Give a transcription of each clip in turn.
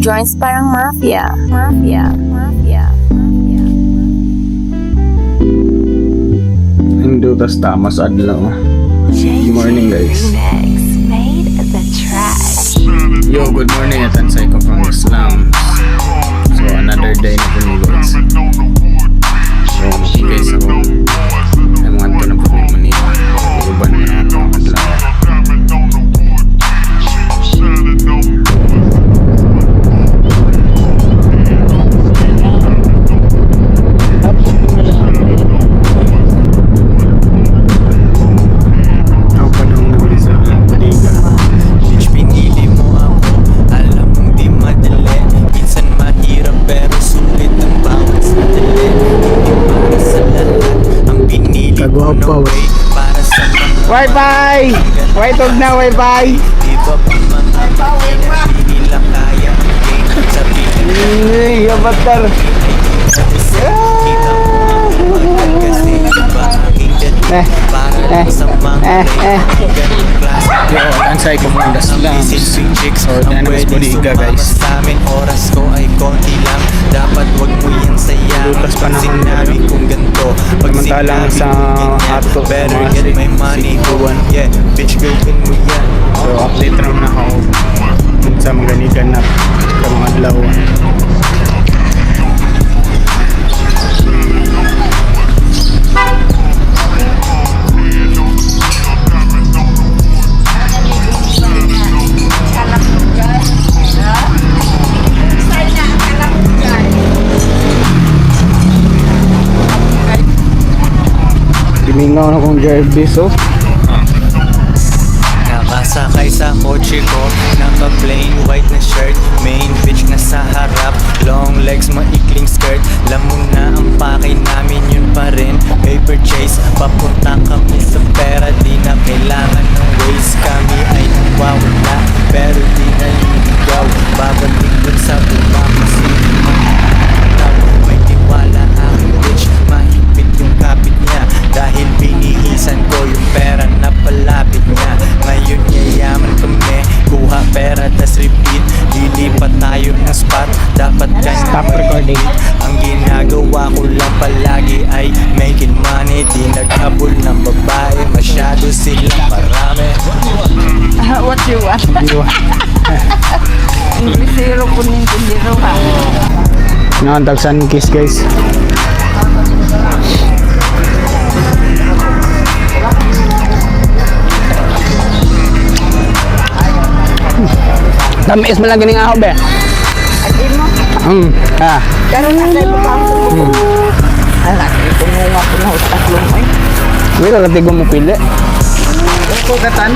joints parang mafia. Mafia. Mafia. Mafia. Indo tas tamas adlaw. Good morning guys. Made the trash. Yo, good morning at Ansay ko from Islam. So another day na po ni guys. So guys, I want to na po ni Manila. Iuban na ako adlaw. Wi-Fi! Tug na Wi-Fi! Yabatar! Yo, Ansay ko from Islam. Or Dynamics Bodiga guys. Oras ko ay konti lang. Dapat wag mo yan sayang. Bukas pa na Pag sinabi kong ganito, pag Samantalang sinabi sa kong ganyan, ato, better mga get my money going. Yeah, bitch, gawin mo yan. So update ram na ako sa mga ganigan na sa mga adlaw. Dimingaw na kong Jervis, oh. Nakasakay sa kotse ko, naka plain white na shirt, main bitch na sa harap, long legs, maikling skirt. Alam mo na ang pakay namin yun pa rin. Paper chase, papunta kami sa pera. Di na kailangan ng waste, kami ay nawawala, pero di naliligaw. Babalik dun sa baba kasi may tiwala aking bitch, mahigpit yung kapit niya. Dahil binihisan ko yung pera na palapit niya. Ngayon yayaman kami, kuha pera tas repeat. Lilipat tayo ng spot, dapat ganyan. Stop recording. Ang ginagawa ko lang palagi ay making money. Di nag-abol ng babae, masyado silang marami. What you want? Inglesero po nintindero ha. Nakantag sun kiss guys. Tamis mo lang ganing ako be. Agi mo? Karon na tayo papasok ko. Ala, tumunga ko na sa tatlong ay. Wala lang tigo mo pili. Ako katan.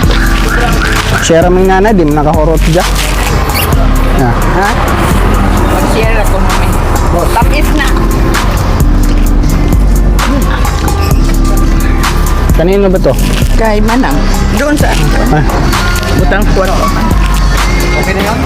Share mo nga na, di mo nakahorot dyan. Ha? Mag-share ako mo. Tamis na. Kanino ba to? Kay Manang. Doon sa butang kuwan. Okay na yun?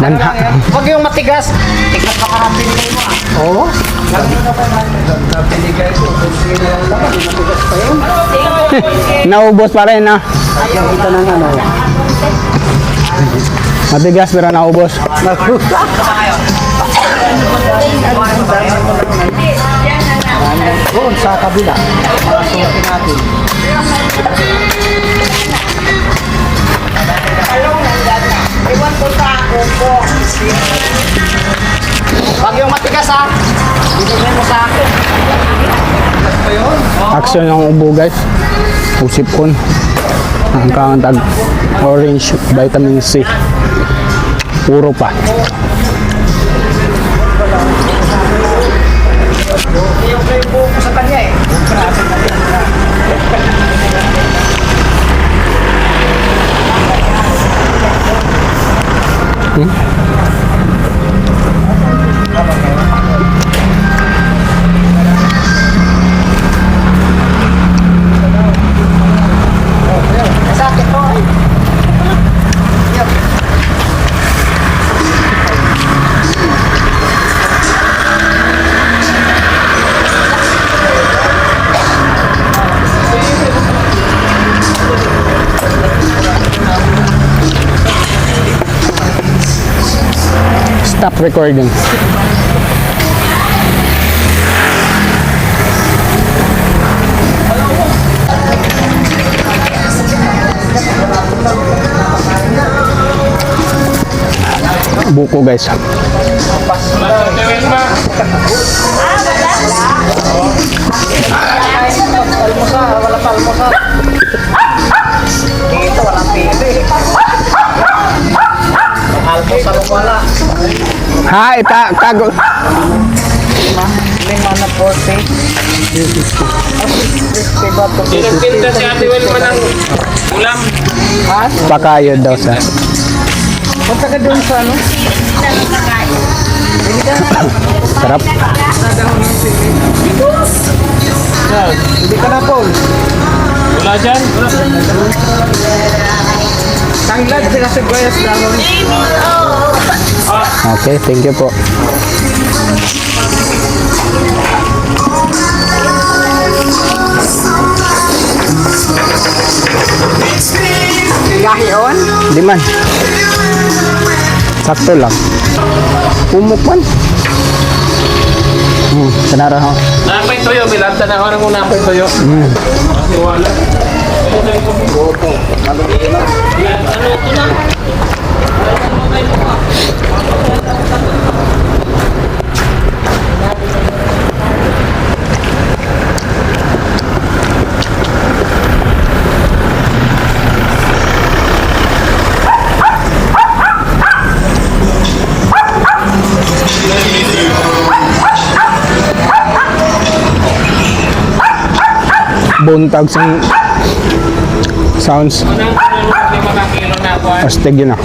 Nanha. Huwag yung matigas. Tigas pa karapin kayo mo ah. Oo. Naubos pa rin na. Ito na nga no. Matigas pero naubos. Doon sa kabila. Masukin natin. Iwan ko sa ako po. Huwag yung matigas ha. Bibigyan mo sa akin. Action ng ubo guys. Usip kon. Ang kangantag orange vitamin C. Puro pa. Yung kayo po sa kanya eh. Sa akin po. Recording. Buko guys. Dito, walang pili. Almusal wala. Ha, tago. 5 na 40. 50 ba to? Pinagpinta si Ate Wel man ng ulam. Ha? Pakayod daw sa. Punta ka doon sa ano? Sarap. Hindi ka na, Paul. Wala dyan? Tanglad, sila sa Guayas dahon. Okay, thank you po. Gahion? Di man. Sakto lang. Pumuk man. Sanara ho. Napay toyo, bilanta na ako nang napay toyo. Kasi wala. Buntag sa sounds. Unang mga kilo na ako. Astig yun ah.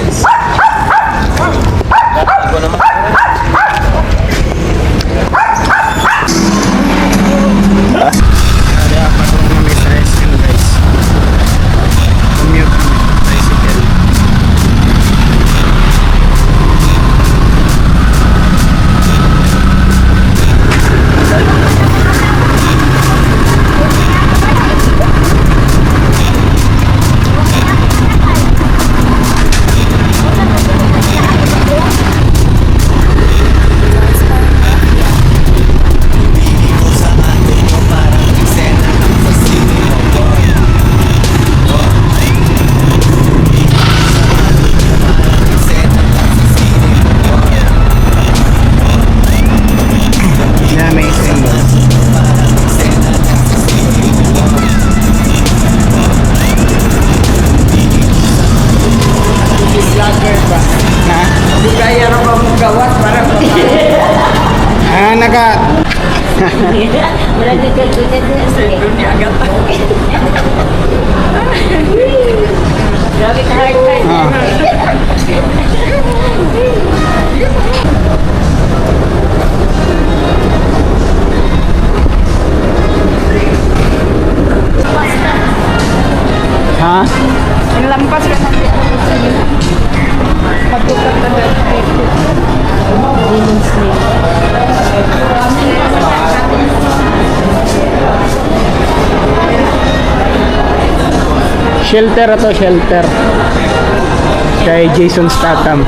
Kaya rin ba mong gawas para Wala nagkagulat na siya. Grabe ka hard time. Ha? lampas ka na. Patukat na dahil. Shelter to shelter. Kay Jason Statham.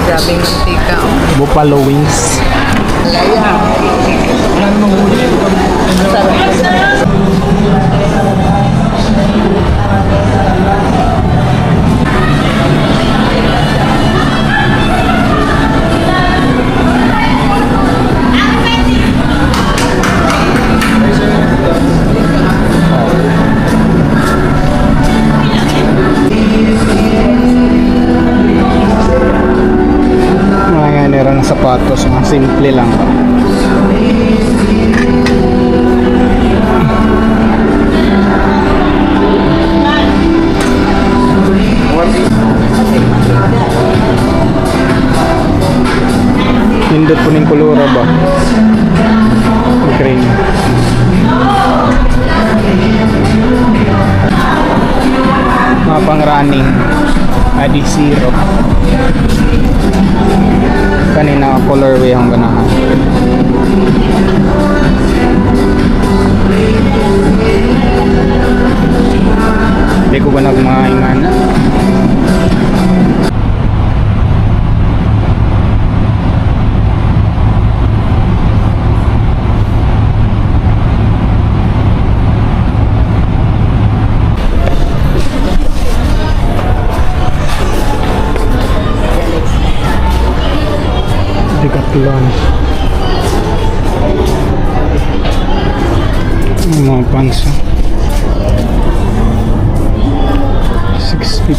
Grabing mantika. Buffalo wings. Laya. Walang mahuli. Mga nera ng sapatos, mga simple lang. Hindot po ng kulura ba? Green. Mga pang running. Adi zero. Kanina colorway ang ganahan. balik ko ba na mga ingana. Decathlon. Yung mga pants. 650.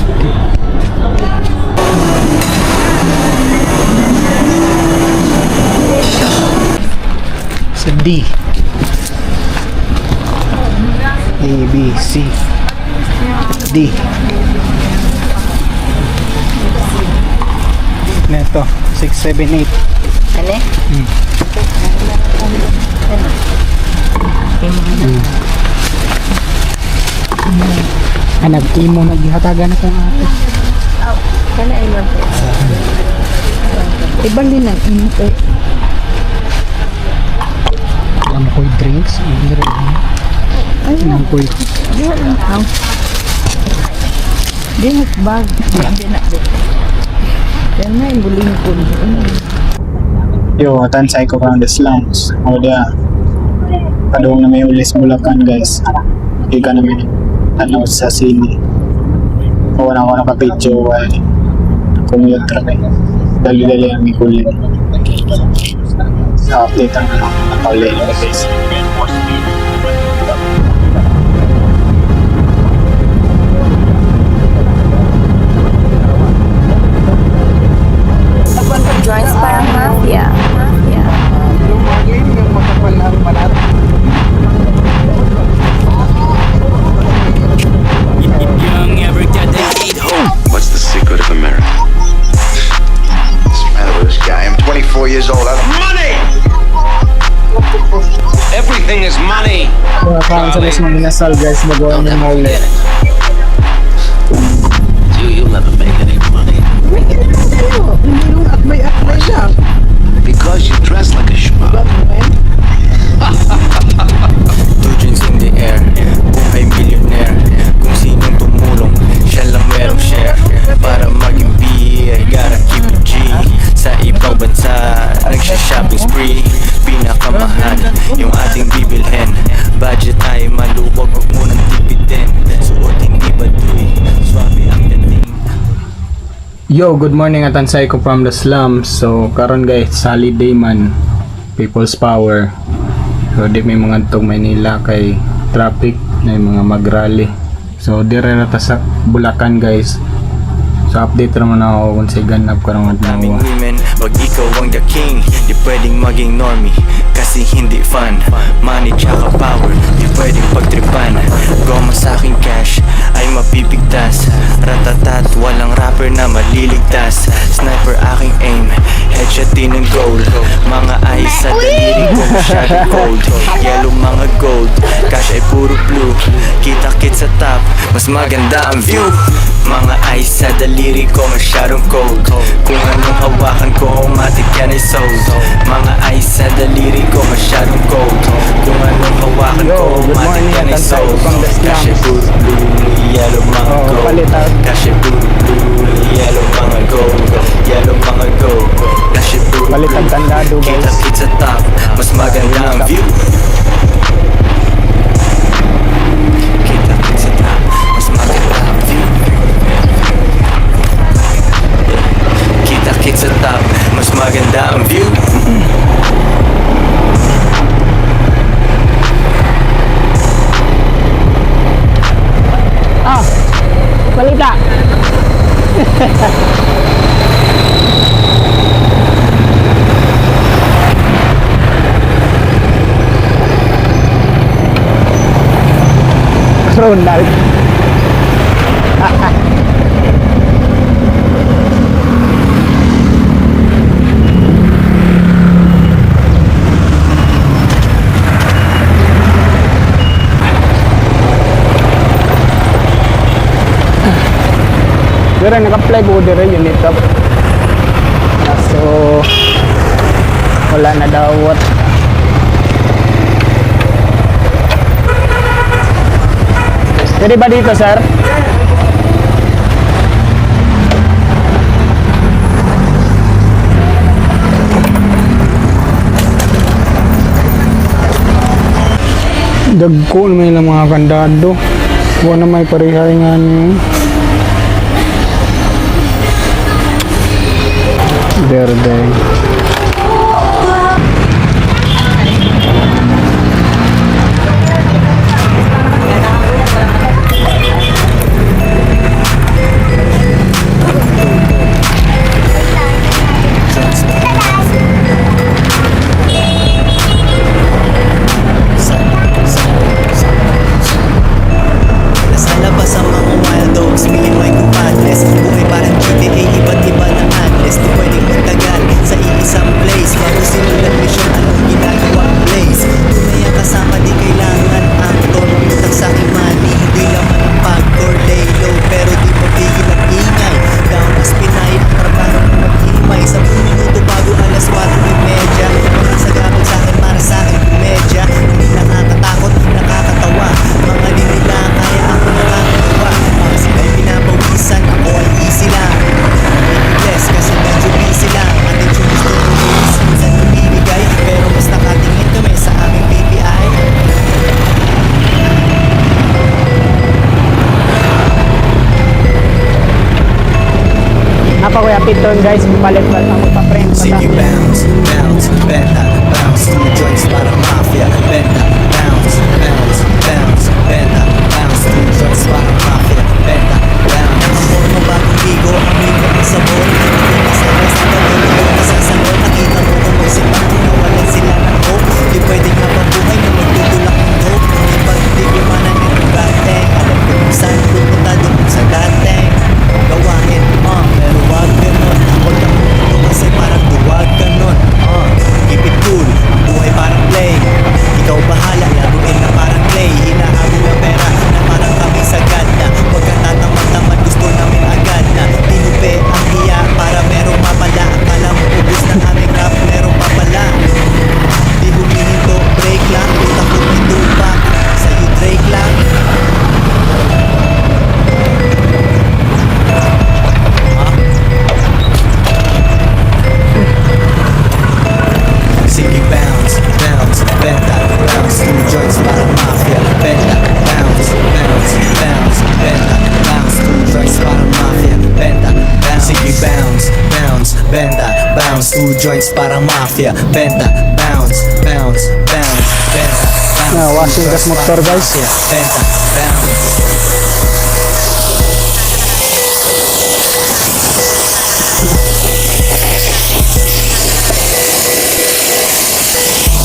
Sa D. A, B, C. D. Neto, 6, 7, 8. Ano? Nag-imo, naghihatagan akong ate. Kana ay lang po. Ibang din ang init eh. Alam ko yung drinks. Alam ko yung... Di ba lang ang... Di bag. Di na. Yan na yung buling ko. Yo, tansay ko from the slums. O dia. Padung na may ulis Bulacan guys. Hindi ka namin tanaw sa sini. O wala ko nakapidyo ay commute kami. Dali-dali ang ikulit. Sa update ang nakaulit guys. Joins Parang Mafia. Mafia. What's the secret of America? What's the matter with this guy? I'm 24 years old. Money! Everything is money! Kung akang sa mga minasal guys, magawa niyo mo ulit. You'll never make any money. Because you dress like a schmuck. Two drinks in the air, buhay millionaire. Kung sinong tumulong, siya lang merong share. Para maging BA, gotta keep it G. Sa ibang bansa, nagsha-shopping spree. Pinakamahal, yung ating bibilhin. Budget ay maluwag, huwag munang tipidin. Suot hindi baduy, swabe ang dating. Yo, good morning at tansay ko from the slums. So, karon guys, solid day man. People's power. So, di may mga tong Manila kay traffic na yung mga mag-rally. So, dire na ta sa Bulacan guys. So, update naman ako kung sa ganap karong Daming adlaw. women, wag ikaw ang the king. Di pwedeng maging normie, kasi hindi fun. Money tsaka power, di pwedeng pagtripan. Goma sa aking cash, ay mapipigtas. Ratatat, walang rapper na maliligtas. Sniper aking aim, headshot din ng gold. Mga eyes sa daliri ko masyadong cold. Yellow mga gold, cash ay puro blue. Kita-kit sa top, mas maganda ang view. Mga eyes sa daliri ko masyadong cold. Kung anong hawakan ko, matik yan ay sold. Mga eyes sa daliri ko masyadong cold. Kung anong hawakan ko, matik yan ay sold. Kasi puro blue, yellow mga gold. Kasi puro blue, yellow mga gold. Yellow mga gold. Kasi puro Balitan tandado guys. kita-kit sa top, mas maganda ang view. Kita-kit sa top, mas maganda ang view. Kita-kit sa top, mas maganda ang view. Balita. Ronald. Dire naka-play ko dire unit up. So wala na dawat. Pwede ba dito, sir? Dagko na may mga kandado. Huwag na may parihay nga niyo. Verde. Nasa labas ang mga wild dogs, Pilipinas kumpadres. Buhay parang GTA, iba't iba ng adres. Di pwedeng magtagal sa iisang place. Bago simulan mission, anong ginagawa ang place? Tunay ang kasama, di kailangan actor. Utang sa aking money, hindi laman ang pagcore. Lay low, pero di mapigil ang ingay. Down as Pinay, ang trabaho ng mag-imay. 10 minuto bago alas 4:30. Mga sagabal sa akin, para sa akin komedya. Hindi nakakatakot, nakakatawa. Mga di nila kaya ako nakakatawa. Mga sila'y pinapawisan, ako ay easy lang. Bless kasi medyo busy lang. Attention gusto ko news, minsan namimigay. Pero mas nakatingin kami sa aming PPI. Apa Kuya Piton guys, palit ba ang magpa-friend pa Sige, bounce, bounce, benta, bounce, two joints para mafia, benta, bounce, bounce, bounce, benta, bounce, two joints para mafia, benta, bounce. Ang forma bagong ligo, ang ligo ng sabon, hindi sa rest, nagulong ka sa salon, nakita mo kung magsipan, nawalan sila ng hope, di pwedeng napabuhay na magtutulak ng dope, di pag-di gumanan ng gateng, alam ko kung saan pupunta doon sa gateng, gawain, pero wag ganon, huwag kang pumunto kasi parang duwag ganon, keep it cool, ang buhay parang play, ikaw bahala, laruin na parang play, hinahabol ang pera na parang kami sagad na, huwag kang tatamad-tamad, gusto namin agad na, tinupe ang hiya para merong mapala, akala mo ubus na aming rap, merong papala, di humihinto, break lang, utak ko itupa, sa'yo Drake lang. Sige, bounce, bounce, benta, bounce, two joints para mafia, benta, bounce, bounce, bounce, benta, bounce, two joints para mafia, benta, bounce. Sige, bounce, bounce, benta, bounce, two joints para mafia, benta, bounce, bounce, bounce, benta, bounce, washing gas motor guys. benta, bounce.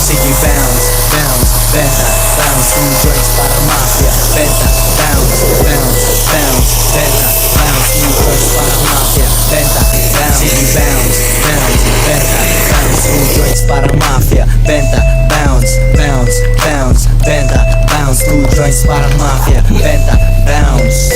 Sige, bounce, bounce, benta, bounce, two joints para mafia, benta, bounce, bounce, bounce, benta, bounce, two joints para mafia, benta, bounce. Sige, bounce, bounce, benta, bounce, two joints para mafia, benta, bounce, bounce, bounce, benta, bounce, two joints para mafia, benta, bounce.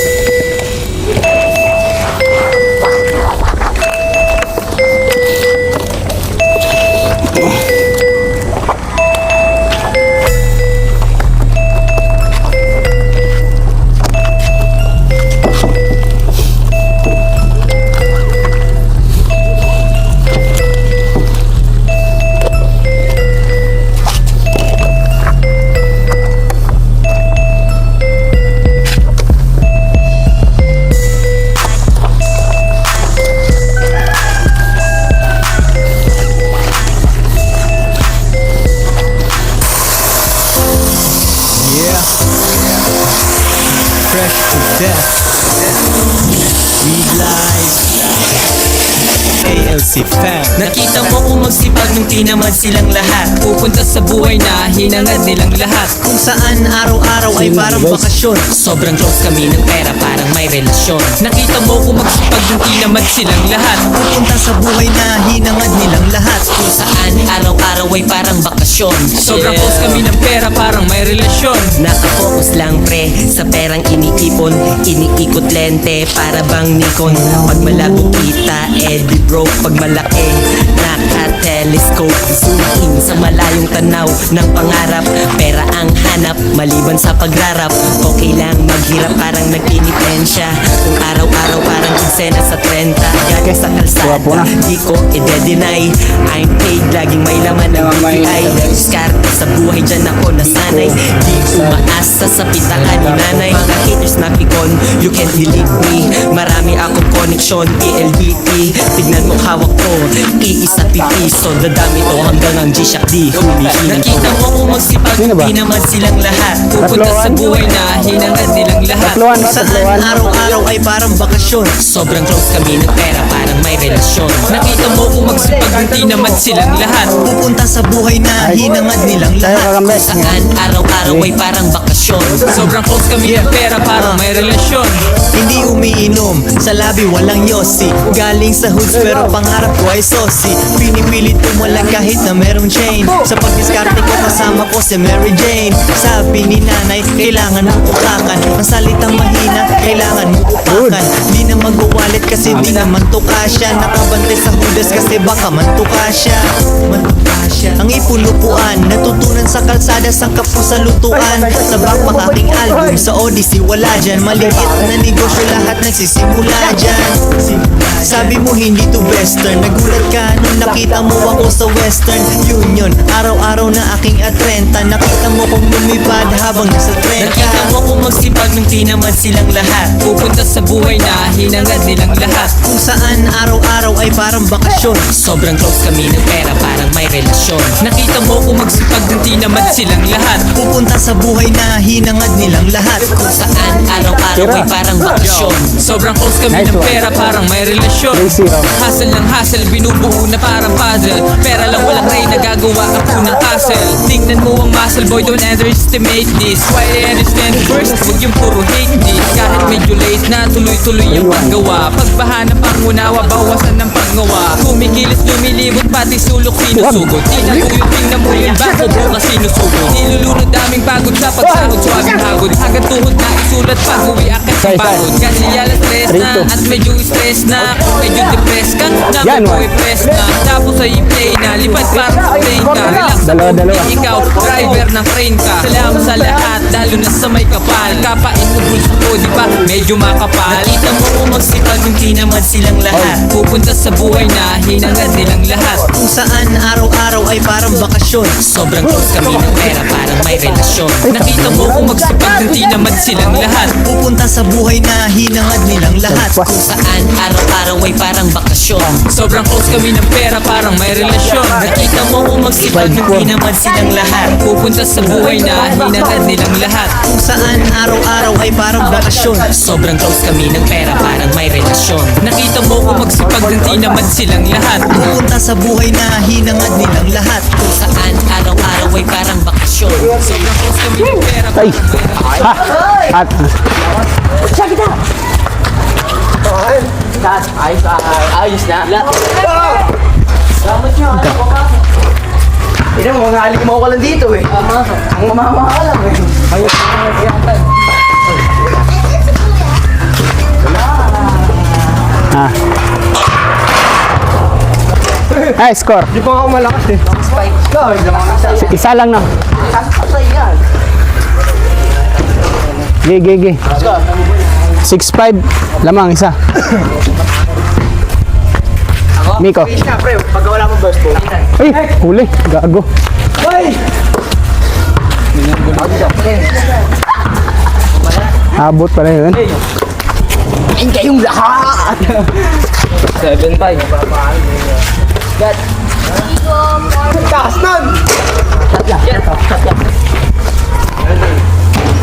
Fresh to death. We live. ALC fan. Nakita mo kung magsipag nung tinamad silang lahat. Pupunta sa buhay na hinangad nilang lahat. Kung saan araw-araw ay parang bakasyon. Sobrang close kami ng pera, parang may relasyon. Nakita mo kung magsipag nung tinamad silang lahat. Pupunta sa buhay na hinangad nilang lahat. Kung saan araw-araw ay parang bakasyon. Sobrang close kami ng pera, parang may relasyon. Nakapokus lang pre sa perang iniipon. Iniikot lente para bang Nikon. Pag malabo kita, edi broke. Pag malaki, naka-telescope. Zoom in sa malayong tanaw ng pangarap. Pera ang hanap, maliban sa pagrarap. Okay lang maghirap, parang nagpinipensya. Kung araw-araw parang eksena sa 30. Gaga sa kalsada kalsada. Wapo na. Di ko i-deny, I'm paid, laging may laman ng BPI. Diskarte sa buhay, dyan ako nasanay. Di umaasa sa pitaan ni nanay. Mga haters na pikon, you can't delete me. Marami akong connection, PLDT. Tignan mo hawak ko, iisa pipiso. Dadami to hanggang ang G-Shock di humihingi. Nakita mo kung magsipag, Sino ba? di naman silang lahat. Pupunta sa buhay na hinangad nilang lahat. Tatluan, Kung saan tatluan. araw-araw ay parang bakasyon. Sobrang close kami ng pera, parang may relasyon. Nakita mo kung magsipag, di naman silang lahat. Pupunta sa buhay na hinangad nilang Tayo lahat. kakambe. Kung saan araw-araw ay parang bakasyon. Sobrang close kami ng pera, parang may relasyon. Hindi umiinom, sa labi walang yosi. Galing sa hoods pero pangarap ko ay sosi. Pinipilit umulan kahit na merong chain. Sa pagdiskarte ko kasama ko si Mary Jane. Sabi ni nanay, kailangan mo upakan. Ang salitang mahina, kailangan mo upakan. Di na magwawalit kasi di naman tukasya. Nakabantay sa hudas kasi baka mantukasya. Mantukasya. Ang ipulupuan, natutunan sa kalsada, sangkap ko sa lutuan. Sa backpack aking album, sa Odyssey wala dyan. Maliit na negosyo, lahat nagsisimula dyan. Sabi mo hindi to western, nagulat ka nung nakita mo ako sa Western Union. Araw-araw na aking atrenta, nakita mo kong lumipad habang nasa tren ka. Nakita mo kung magsipag, nung di naman silang lahat. Pupunta sa buhay na hinangad nilang lahat. Kung saan araw-araw ay parang bakasyon. Sobrang close kami ng pera, parang may relasyon. Nakita mo kung magsipag, nung di naman silang lahat. Pupunta sa buhay na hinangad nilang lahat. Kung saan araw-araw ay parang bakasyon. Sobrang close kami Nice ng one. pera, parang may relasyon. 3-0. Hustle ng hustle, binubuo na parang puzzle. Pera lang walang ray, nagagawa ka po ng castle. Tingnan mo ang muscle boy, don't underestimate this. Why they understand first, huwag yung puro hate this. Kahit medyo late na, tuloy-tuloy yung paggawa. Pagbaha ng pangunawa, bawasan ng paggawa. Kumikilos, lumilibot, pati sulok sinusugot. Tinatuyot, tingnan mo yung bako, bukas sinusugot. Nilulunod daming pagod sa pagsahod, suwabing hagod. Hanggang tuhod na isulat, pag-uwi akit sa pagod. Kasi yala stress na, at medyo stress na. Kung medyo depressed ka, Yan, naman po one. i-press na. Tapos ay i-play na, lipad parang sa plane ka. Relax sa Dalawa, puti, dalawa. ikaw, driver ng train ka. Salamat sa lahat, lalo na sa may kapal. Kapain mo bulsa ko, di ba? Medyo makapal. Nakita mo kung magsipag, hindi naman silang lahat. Pupunta sa buhay na hinangad nilang lahat. Kung saan araw-araw ay parang bakasyon. Sobrang close kami ng pera, parang may relasyon. Nakita mo kung magsipag, hindi naman silang lahat. Pupunta sa buhay na hinangad nilang lahat. Kung saan araw-araw ay parang bakasyon. Sobrang close kami ng pera, parang may relasyon. Nakita mo kung magsipag, hindi naman silang lahat. Pupunta sa buhay na hinangad nilang lahat. Kung saan araw-araw ay parang bakasyon. Sobrang close kami ng pera, parang may relasyon. Nakita mo kung magsipag, hindi naman silang lahat. Pupunta sa buhay na hinangad nilang lahat. Kung saan araw-araw ay parang bakasyon. Sobrang close kami ng pera, Ay! Ha! At! Ina mo, mga halik mo ko lang dito eh. Ang mamamahal lang eh. Ha! Ay, score! Di pa ako malakas eh. Ikaw, hindi naman kasi. Isa lang na. Sakto yan. Gigi. 6-5. Lamang isa. Miko. Fish na, pre. Pag wala mo burst po. Ay! Huli. Gago. Hoy! Abot pa rin yun. Kain kayong lahat! 7-5. God. Taas nun!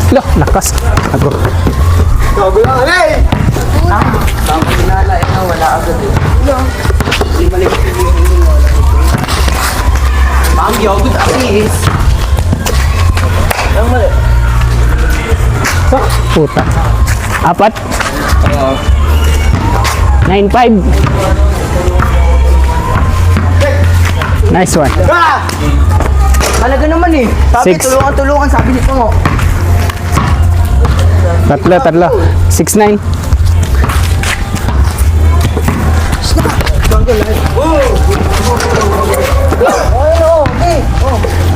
Lo, lakas. Gago. Gago lang, alay! Tapos sinala, wala agad eh. Hindi malikot yung Ma'am, yogurt asis. Ang mali. Puta. 4. 9-5. Nice one. Ah! Talaga naman eh. Sabi, Six. tulungan, sabi nito mo. Tatlo. 6-9.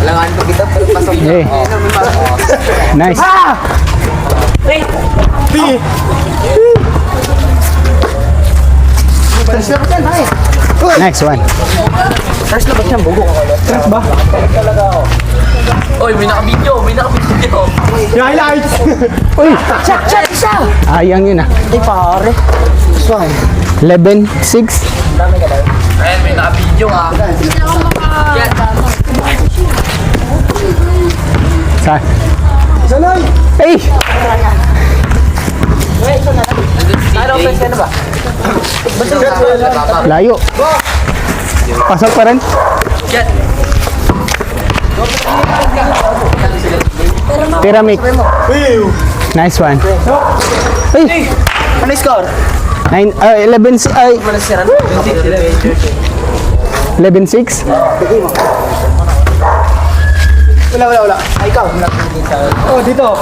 Alangan pa kita, pasok Hey. Nice. Ah! P! P! Next one. Oy, may naka-video. Uy! Check isa. Ayang yun ah. Di pare. 11.6. Ayan, may naka-video ha. Saan? Ay! Ano, pwede na ba? Layo. Pasok pa rin. Yan. Pyramid. Nice one. Ay! Ano score? 11 ay 11.6. Wala. Ay, ikaw. Oh, dito.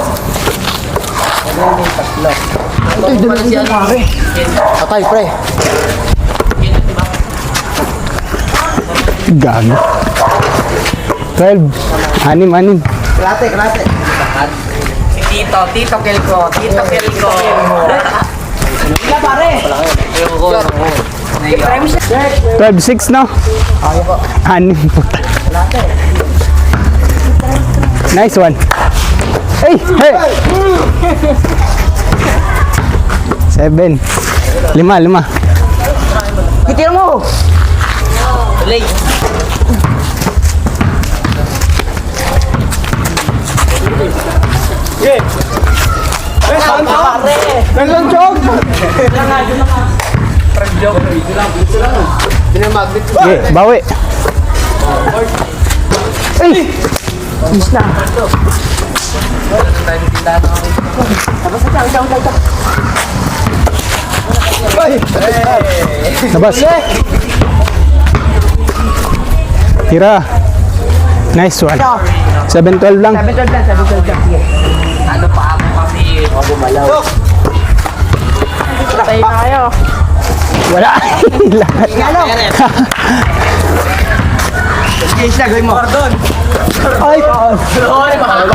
Ito, dito pare. Patay, pre. Gago. 12. Anim. Kalate. Tito Kelko. Wala, pare. 12.6 no? Anim puta. Nice one. Hey! 7. 5. Kitira mo. Lay. Okay, bawi. Ay! Labas. Tira. Nice one. 7-12 lang. Ano pa ako kasi gumalaw. Patay na kayo. Wala. Lahat. Ano? Sige, siya, gawin mo. Pardon. Ay, pardon. Sorry, mga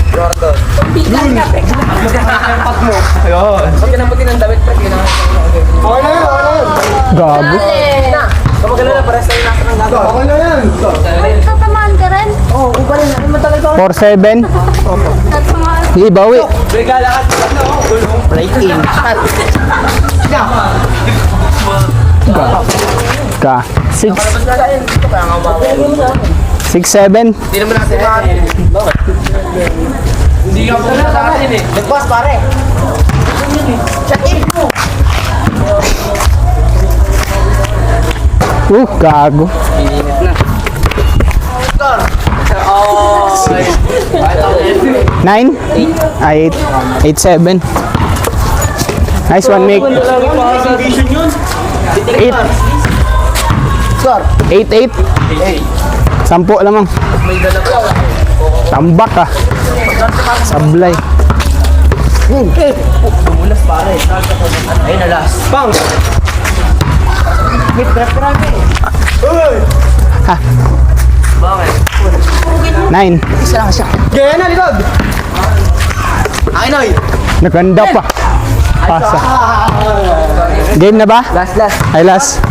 Gordon. Bilang ka, pek. Pag kinabuti ng damit, pag Gago. Kamagala na, pares tayo nasa ng gagawa. Tatamaan ka rin? Oo, upa rin. Ano mo talaga? 4-7. Tatamaan. Sige, bawi. Regala ka. Break in. Ka. 6. Mas gagain. Ito kaya nga ba? 6-7. Hindi naman natin bakit. Hindi ka pumunta sa atin eh. Nagpas, pare. Check in mo. Gago. 9? Ay, 8-7. Nice one, Mick. 8. Score. 8-8. 10 lamang. Tambak ka. Sablay. Dumulas pare. Ayun na last. Bang! May prep-prep eh. Bakit? 9. Isa lang siya. Gaya na, likod. Akin, oy. Naganda pa. Pasa. Game na ba? Last. Ay, last.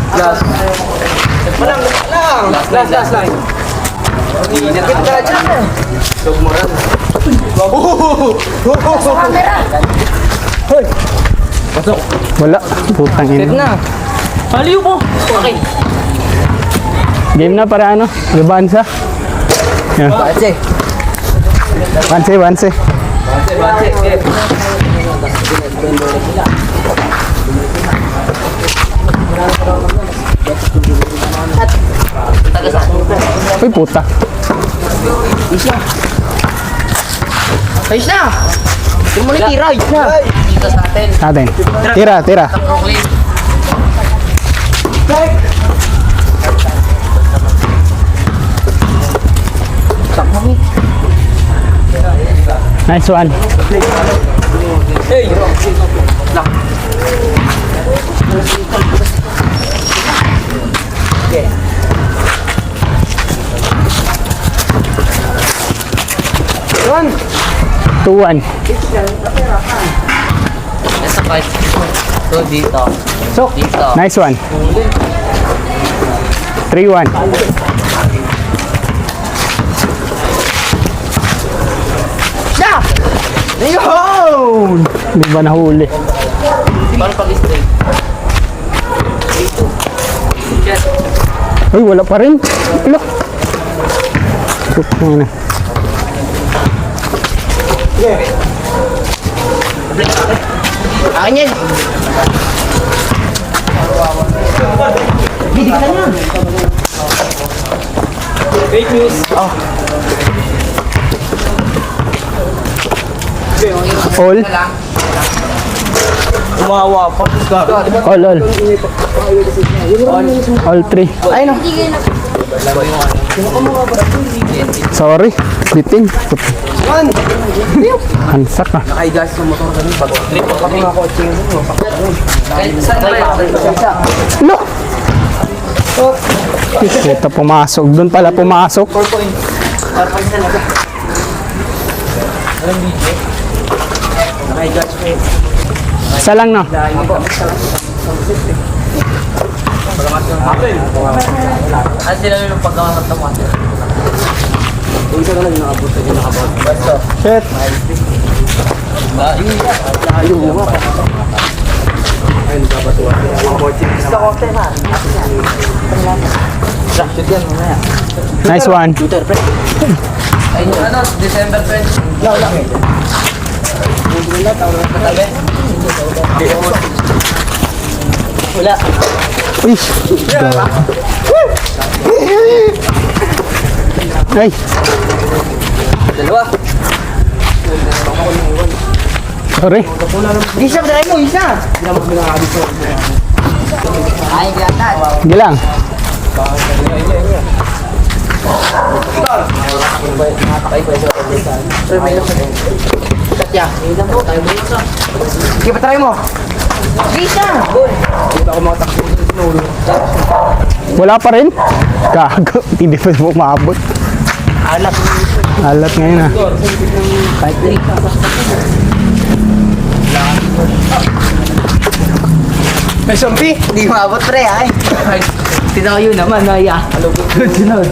Last line. Get ka na dyan. Sugmuran. Wala. Putang ina. Aliw po. Okay. Game na para ano? Libansa. Yeah. Kasi. Banse. Uy, puta. Ayos na. Yung muna tira. Ayos na. Dito sa atin. Atin. Tira. Brooklyn. Nice one. Hey! Run. 2-1. Nasa 5. So, dito. So, Dito. nice one. 3-1. Ayun! Hindi ba nahuli? Paano pag-straight? Ay, wala pa rin. Wala. Ano na. Akin yan. Bidig ka na. Fake news. Oh. All? Umawa pa. All. All 3. Ay, no. Sorry. Bitin. Hansak ka. Nakaigas yung motor kami. Trip ko kami mga kotse yun. Saan ba? No! Ito pumasok. Doon pala pumasok. 4 points. 4 points talaga. Walang video. Nakaigas ko yun. Isa lang no. Ano sila yung pagkawasan ng water? Yung isa na lang nakabot sa nakabot. Basta. Shit. Layo mo. Ayun, kapatuwa. Gusto ko tayo na. Shoot yan mamaya. Nice one. Shooter, pre. Ayun, ano, December 20. Wala. Wala. Uy. Ay. Dalawa. Sorry. Isa, dala mo, isa. Ay, gata. Sige lang. Katya. Sige, patry mo. Isa. Wala pa rin? Gago. Hindi pa mo maabot. Alat. Alat ngayon ha. 5-3. May sumpi. Hindi maabot pre ay. Tinayo naman naya. Sunod.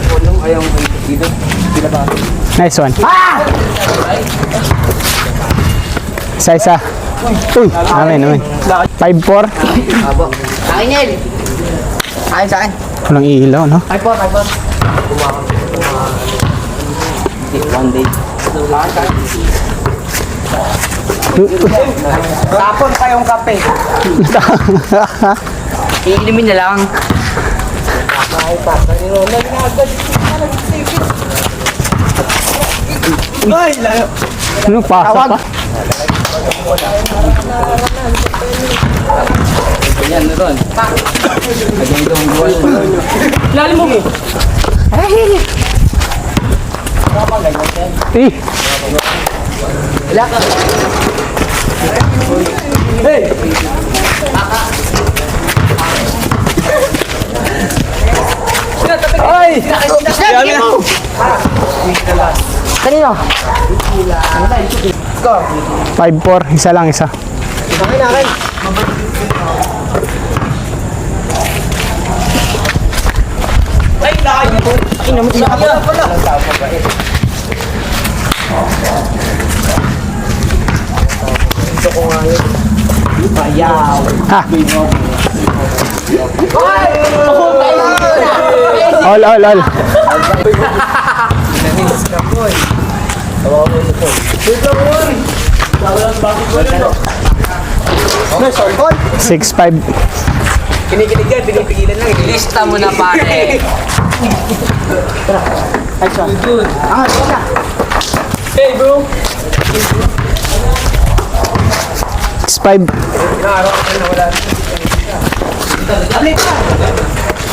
Nice one. Isa. Uy. Amin. 5-4. Akin yan. Akin sa akin. Walang ilaw no? 5-4. One day. Tapon pa yung kape. Iilimin na lang. Ay, layo. Ano pasa pa? Yan na ron. Lalim mo. Eh. Wala ka. Hey! Ay! Dami mo! Kanino? 5-4. Isa lang isa. Akin. Ay, layo! Ina mo, ina ka pala. Gusto ko nga yun. Bayaw. Ha. Ay! All. Sorry. 6-5. Kinikilig yan, pinipigilan lang. Lista mo na pare. Ay, siya. Angat, wala. Hey, bro. 6-5.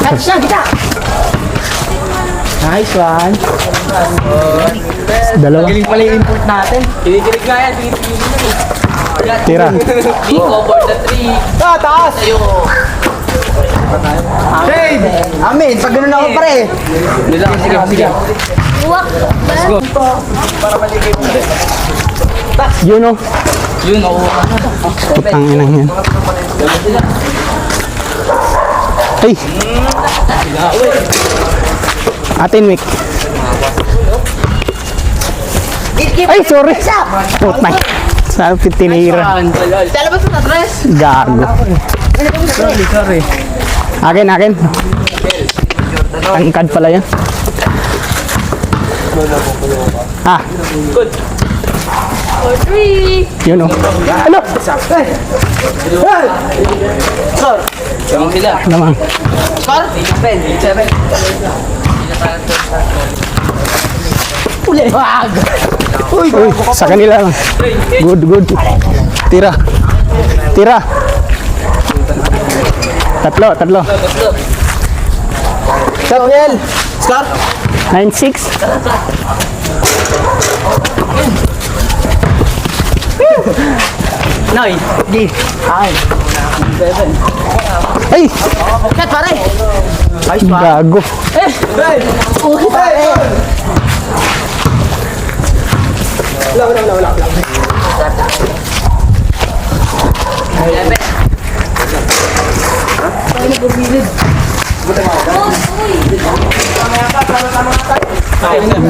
Catch siya, kita. Nice one. Dalawa. Galing pala yung import natin. Kinikilig nga yan, pinipigilan lang. Tira. Over the tree. Taas! Sa'yo. Shade! Amin, pag ganun ako pare. Sige. Yun o. Yun, oo. Putang inang yan. Ay! Atin, Mick. Ay, sorry. Putay. Saan tinira? Gago. Sorry. Akin. Angkad pala yan. Ah. Yun o. Ano? Naman. Uy, sa kanila lang. Good. Tira. Tatlo. Samuel! Scar! 9-6. Noy! Di! Ay! Ay! Kat pare! Gago. Uki pare! Wala.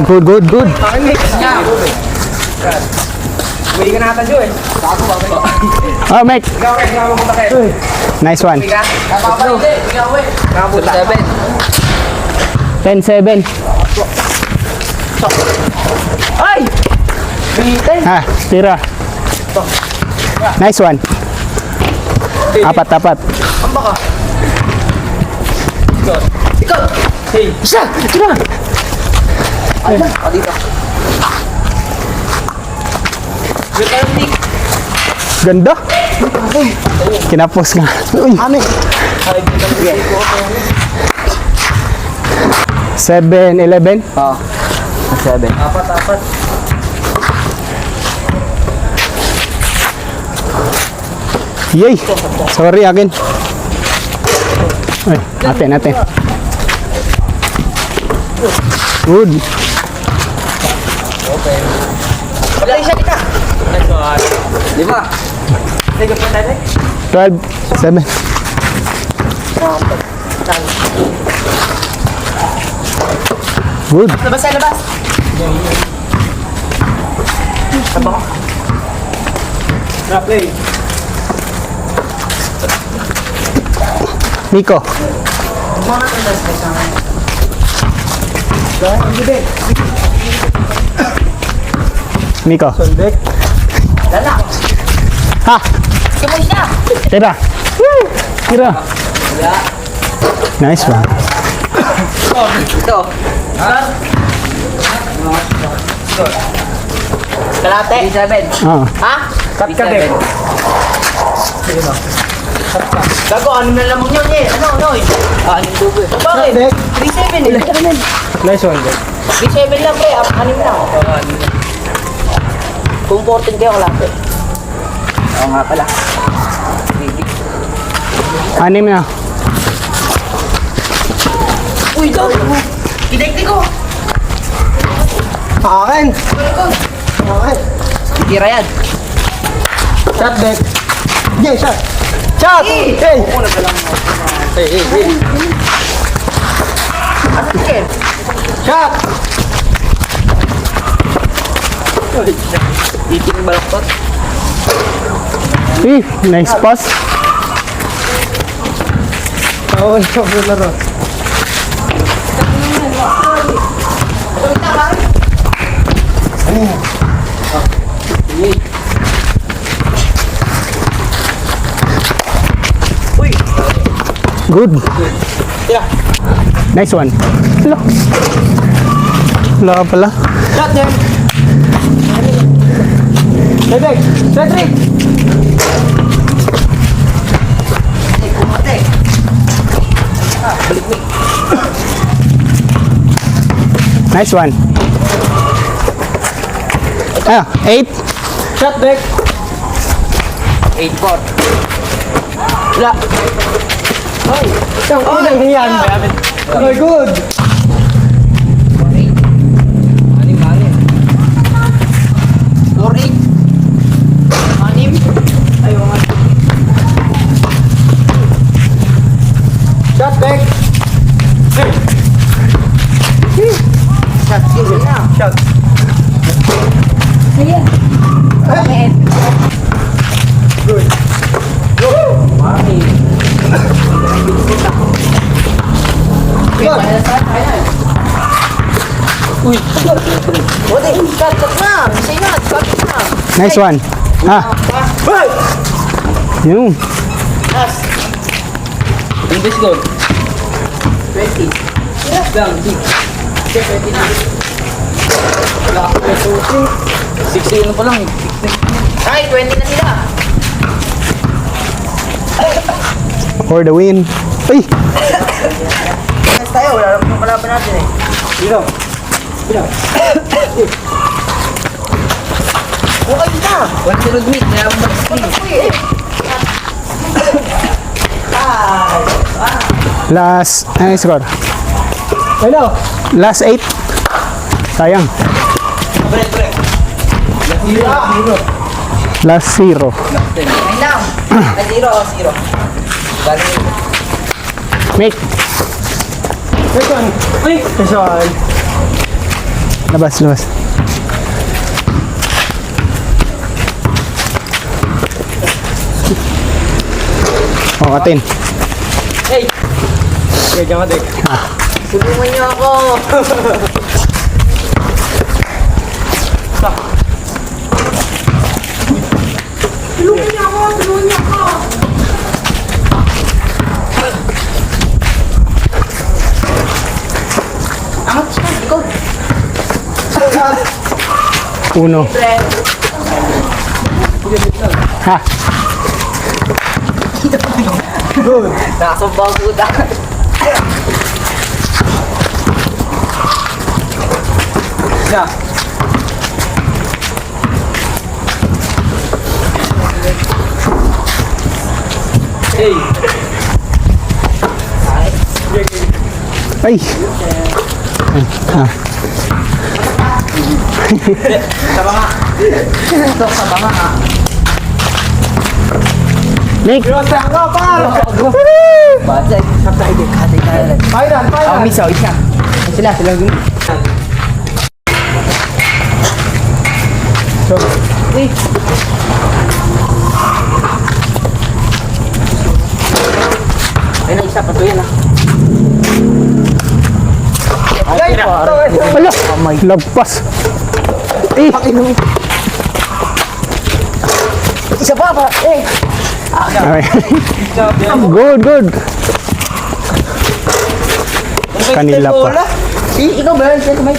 Good. Oh, mate. Nice one. 10-7. Ay! Ah, tira. Nice one. Apat. Ikaw! Isa! Ito na! Dito. Ganda. Kinapos nga. Uy. Amin! 7-11. Oo. 7. Apat. Yay. Sorry, akin. Ay, atin. Good. Wala isa kita! 5. Sige pa tayo. 12-7. Good. Labas! Sabang. Play. Nico. Nico. Lala! Ha! Kamusta na? Tira. Tira. Nice one. Ito. Kalate. 7. Ah. Ha? Kapkabe. Gago, ano na lamang yun eh? Ano? Ano yung dugo eh? Bakit? 3-7 eh. Nice one. 3-7 lang pre, 6 lang. Kung 14 kayo kalate. Oo nga pala. Anim na. Uy, gago! Kidekti ko! Akin. Tira yan. Shot back. Yeah, shot. Shot! Hey! Ano yun? Shot! Iting balaktot. Nice pass. Oh, laro. Good. Nice one. Wala pala. Shot yan! Cedric! Kumate! Balik mo. Nice one. 8. Shot back! 8-4. Wala! Hoy! Ang unang yan. Oh, good. Anim. 4-8. Anim. Ayaw nga. Cut na. Say na, cut na. Nice one. Ha. Yun. English gold. 20. Lang, 20 na. 60 pa lang. Ay, 20 na sila. For the win. Ay! Mas tayo, wala lang yung kalaban natin eh. Okay na. One to road meet. Kaya mo mag-stream. Last, ano yung score? Hello? Last 8. Sayang. Last 0. Ay lang. Ay, 0. Galing. Make. Labas. Oh, atin. Tulungan niyo ako. Uno. Ha. Nakasumbaw ko da. Ay. Ha. Nick. Basta, sabta ide. Hati. Ang misaw, isa. Sila dun. Ay na, isa pa to yan ah. Ala. Lagpas. Eh. Isa pa. Okay. Good. Kanila pa. Ikaw ba? Siya kamay.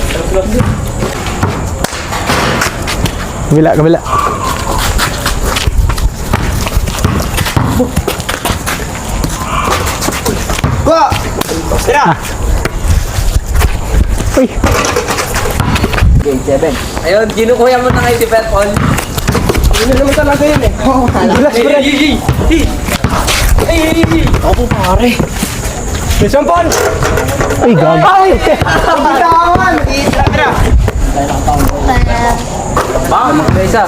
Kabila. Uy. Game 7. Ayun, kinukuha mo na kayo si Pepon. Ano naman talaga yun eh. Ako pare. Ay, gag. Bitawan! Bang, isa.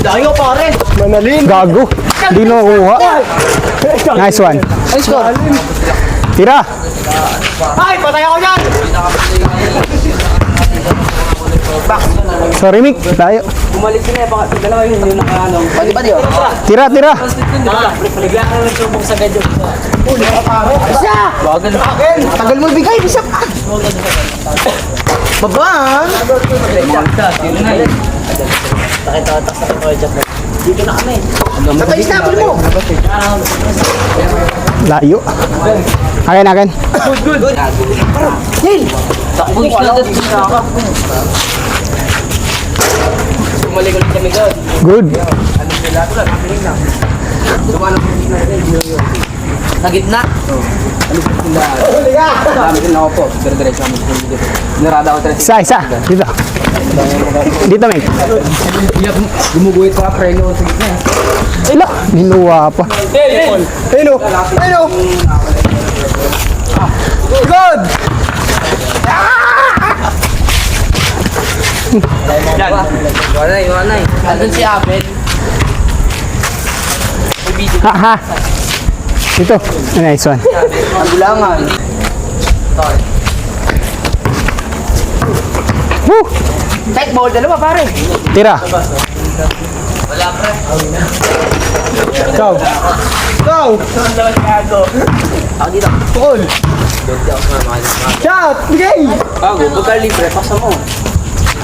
Dayo pare. Gago. Hindi nakuha. Nice one. Ay, score. Tira. Ay, patay ako dyan! Sorry, Mick. Tayo. Bumalik sila, baka dalawa yun yung nakaano. Pwede ba diyo? Tira. Paligla ka lang subong sa gadyo. Isa! Tagal mo bigay, isa pa! Babang! Sabay snapple mo! Layo. Akin. Neil! Takbong sila doon sa ako. Bumalik ulit kami doon. Good. Sa gitna. Isa. Dito. Dito, Mick. Gumuguhit pa preno sa gitna. Ila. Niluwa pa. Ayun! Good! Wanay. Andun si Abel. Ha. Dito. Nice one. Ang gulangan. Woo! Take ball, dalawa pare. Tira. Ikaw. Ikaw. Ako dito. Paul. Shout. Bigay. Bago, pagka libre, pasa mo.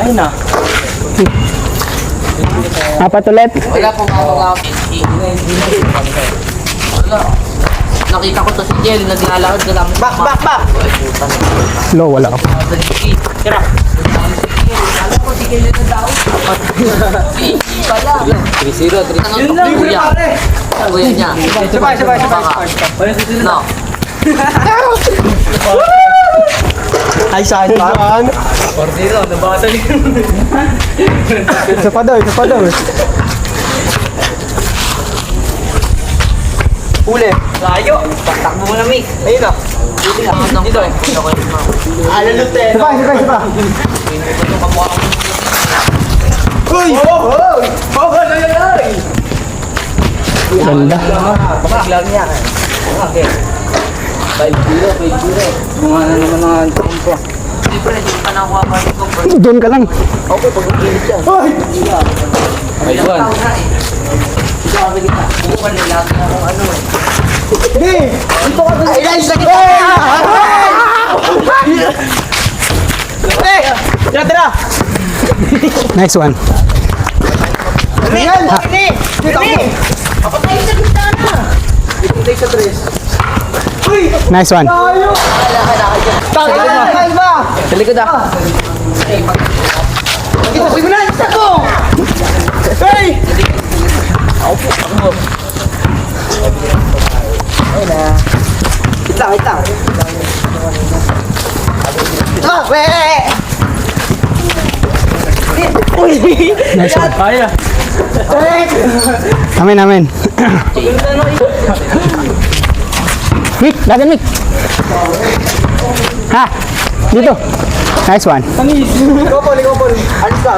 Ayun na. Apat ulit. Wala pong mga wala. Nakita ko to si Jelly, naglalakad ka lang. Back! Low, wala ka. Tira. Alam ko, si Jelly na daw. Si pala. 3-0. Yun lang, kuya. Kuya niya. Sabay. No. Ay, saan pa? 4-0, nabasal yun. Isa pa daw. Uli. Layo. Takbo mo na, Mick. Ayun na. Uli na. Dito eh. Alalot eh. Sabay. Uy! Ganda. Pakaglag niya. Okay. 5-0. Mga naman tumpo. Siyempre, hindi pa nakuha pa rin ko. Doon ka lang. Okay, pag-ilit yan. Ay, buwan. Dito kami kita. Buwan nila kung ano eh. Hindi! Dito ka ay, guys! Tira! Nice one. Yan! Ini! Papatay sa gitna na! Ipintay sa tres. Nice one. Tagal ba? Sa likod ah. Ito, simulan! Isa ko! Hey! Ayun na. Wait lang. Ito! Weh! Nice one. Amen. Mick, lagan Mick. Ha, dito. Nice one. Kopol. Alis ka.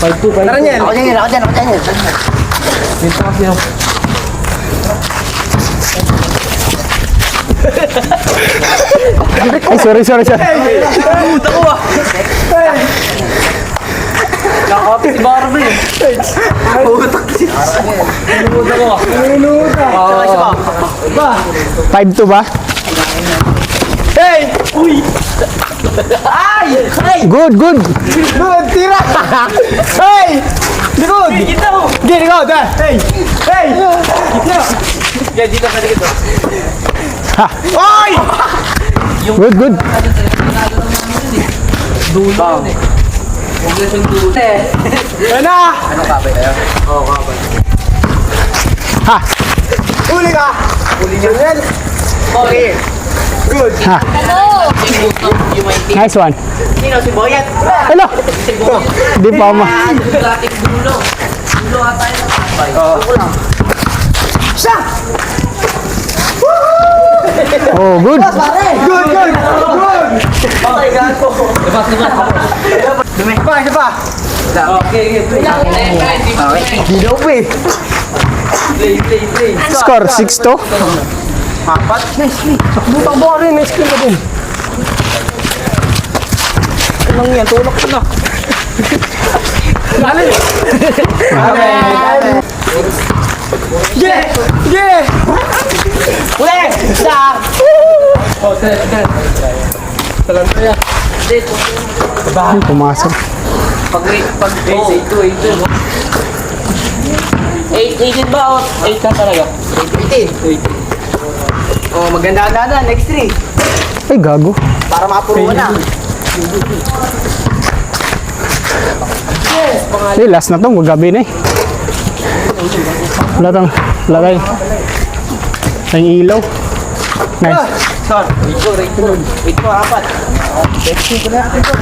5-2. Tara niyan. Ako dyan. Dito kasi yung... Ay, sorry. Puta ko ah. Nakakapit si Barbie eh. Puta ko si Puta ko ah. Ba? 5-2 ba? Hey! Uy! Ay! Good. Good! Tira! Hey! Likod! Kita mo! Likod. Hey! Kita! Yan, dito sa likod. Ha. Ay! Good. Dulo yun eh. Huwag na siyang dulo eh. Yan na. Ano kabay tayo? Oo, kabay. Ha. Uli ka! Uli niya yan! Okay. Good. Ha. Nice one. Sino si Boyet? Hello. Si Boyet. Di pa ma. Gating dulo. Dulo ka tayo ng kabay. Ako lang. Siya! Oh, good. Good! Okay, gato. Dumi. Isa pa. Okay. Dino pa eh. Play. Score 6-2. Apat. Nice. Butang buka rin. Nice ka din. Anong yan? Tulak ka na. Dali. Yeah! Uli! Isa! Talanta yan. Pumasok. Pag 8 ba o 8 ka talaga? 18. Oh, maganda na. Next 3. Ay, gago. Para makapuruan na. Eh, last na to. Magabi na eh. Wala tayo. Tayong ilaw. Nice. Son, wait ko, apat. Testing ko na natin ito.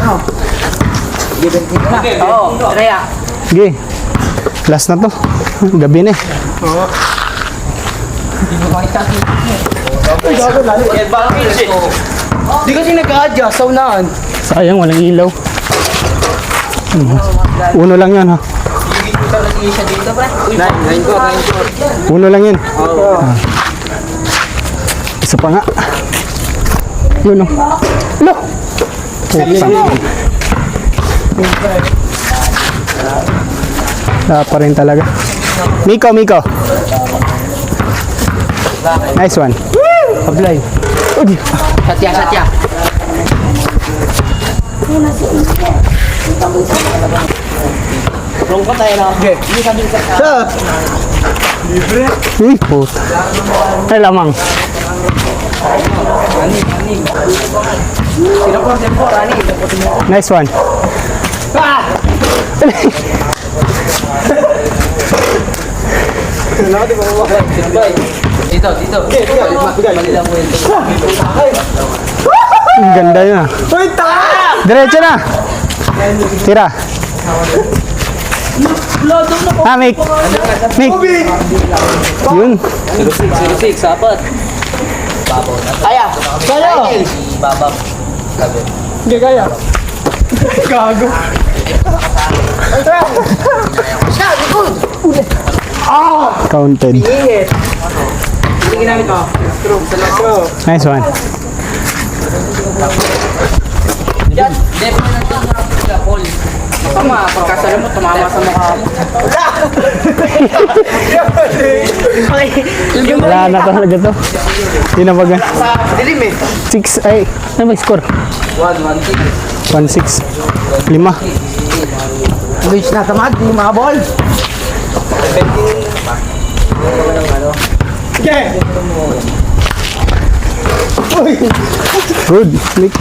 Okay, oo, Rhea. Sige. Last na to. Gabi na eh. Hindi mo makita si Yan ba ang kitchen? Di kasi nag-a-adjust sa unahan. Sayang, walang ilaw. Uno lang yan ha. Higit ko talaga siya dito, pre. 9 ko. Uno lang yun. Isa pa nga. Yun o. Lo! Putang. Wala pa rin talaga. Miko. Nice one. Ablay. Satya. Lungkot tayo na. Okay. Uy, puta. Ay, lamang. Nice one. Dito. Mali lang mo ito. Ang ganda yun ah. Diretso na. Tira. Mik. Yun. 06, apat. Babaw na. Kaya! Babaw. Hindi kaya. Gago. Counted. Hindi ginamit mo. Nice one. Yan. Depo na ito na Paul. Tama, pagkasala mo, tumama sa mukha mo. Wala na talaga to. Hindi na baga. Dilim eh. 6 ay. Ano ba score? 1-6. 5. Luis na tamad, di mga ball. Good. Nick.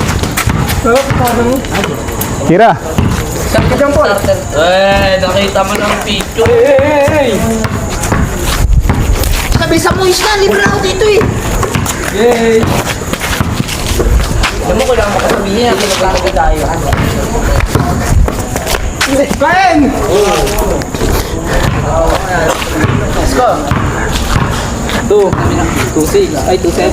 Tira. Nakita mo ng picture. Sabi sa Mois na, libre ako dito eh. Alam mo ko lang makasabihin natin magkakaga tayo. Let's go. 2-6. Ay, 2-7.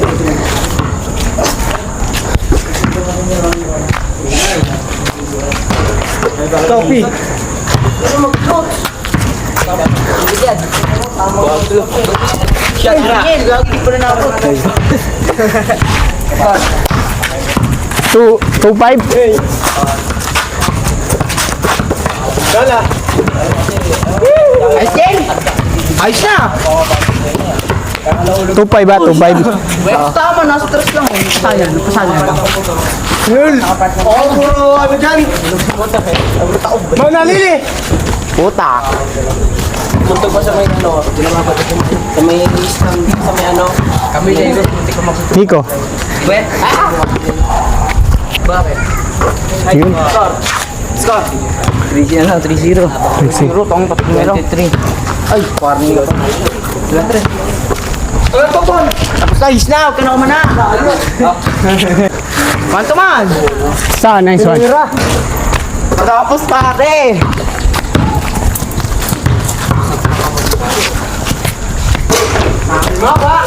Copy. Shot na. Lagi pa rin ako. 2-5. Ayos din. Ayos na. 2-5 ba? 2-5. Well, tama na. Stress lang. Pasayan. Puta. Punta pa sa may ano. Sa may sa may ano. Kami na yun. Hindi ko maksud. Nico. Wet? Bakit? Yun. Score. 3-0 na. 3-0. 3-0. Tong patungero. 23. Ay, warning ka pa. Tapos na, his na. Huwag ka na kumana. Manto man. Sa nice one. Matapos pare.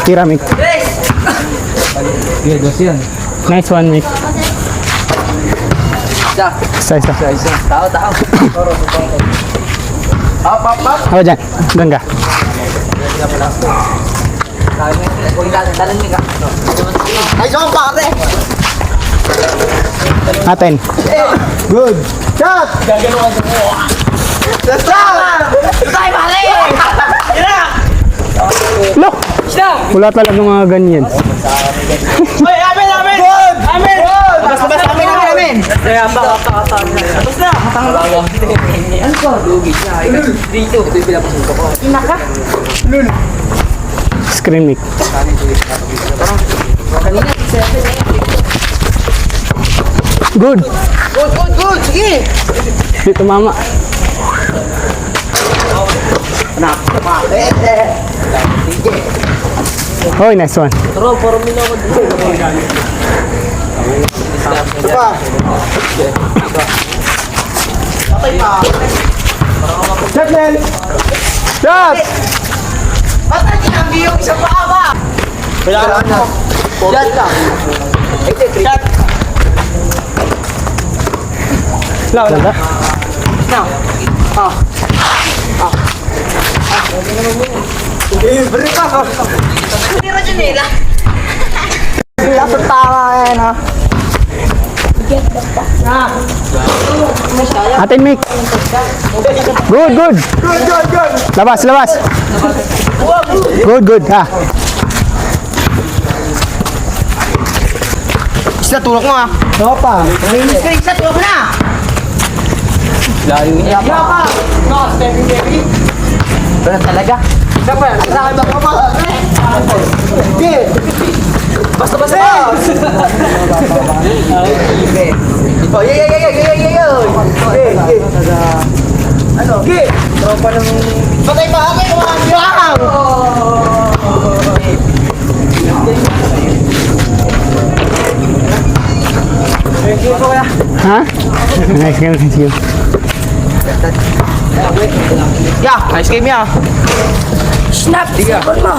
Tira, Mick. Nice one, Mick. Isa. Tao. Up. Ako dyan. Doon ka. Dalan niya ka. Ay, so pare. Aten. Good. Shot. Gaganuan sa mo. Let's go. Tay pare. Look! Wala talaga mga ganyan. Hoy, amen. Good. Amen. Good. Basta amen. Kaya pa. Tapos na. Ano ko? Lugi siya. Dito. Ito yung pinapasunto ko. Inaka. Screen Mick. Kanina, 7 Good. Good. Sige. Dito mama. Hoy, nice one. Turo, puro minawad dito. Patay pa. Shot, man! Shot! Patay niya ang biyong isa pa ba? Kailangan na. Shot lang. Shot. Wala. Now. Beri pa ko. Hindi rin yun nila. Nasa tama yan ha. Atin, Mick. Good, good. Labas, labas. Good, good. Ha. Isla, tulak mo ah. Oo pa. Isla, tulak mo na. Layo niya pa. No, Stephen Jerry. Wala talaga. Dapat, sa akin ba pa? Hindi. Basta. Oh, yeah. Ano? Gi. Tropa ng... Patay pa akin, mga biyang! Thank you po kaya. Ha? Nice game, thank you. Yeah, nice game ya. Snap! Sabon mo!